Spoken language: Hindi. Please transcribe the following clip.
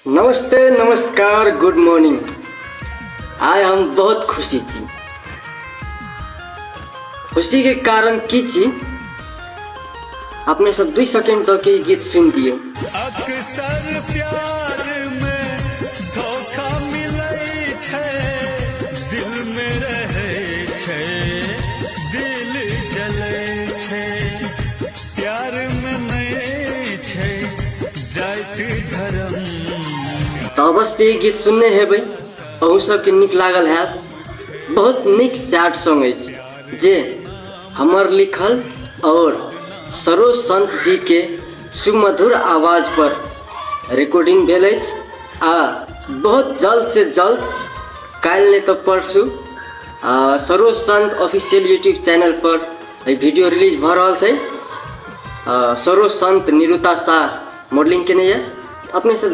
नमस्ते नमस्कार गुड मॉर्निंग। आय हम बहुत खुशी छी। खुशी के कारण की छी अपने सब 2 सेकंड तक के गीत सुन दियो। अक्सर प्यार में धोखा मिलै छै, दिल में रहै छै, दिल जलै छै, प्यार में नहीं छै जाइत धर्म। तो अवश्य ये गीत सुनने हेबै, अहू सबके निक लागल हैत। बहुत निक सैड सॉन्ग अछि जे हमर लिखल और सरोज संत जी के सुमधुर आवाज पर रिकॉर्डिंग भेल अछि। आ बहुत जल्द से जल्द काल्हि नहीं तो परसू सरोज संत ऑफिशियल यूट्यूब चैनल पर वीडियो रिलीज भ रहल छै। सरोज संत निरुता शाह मॉडलिंग केने ये अपने सब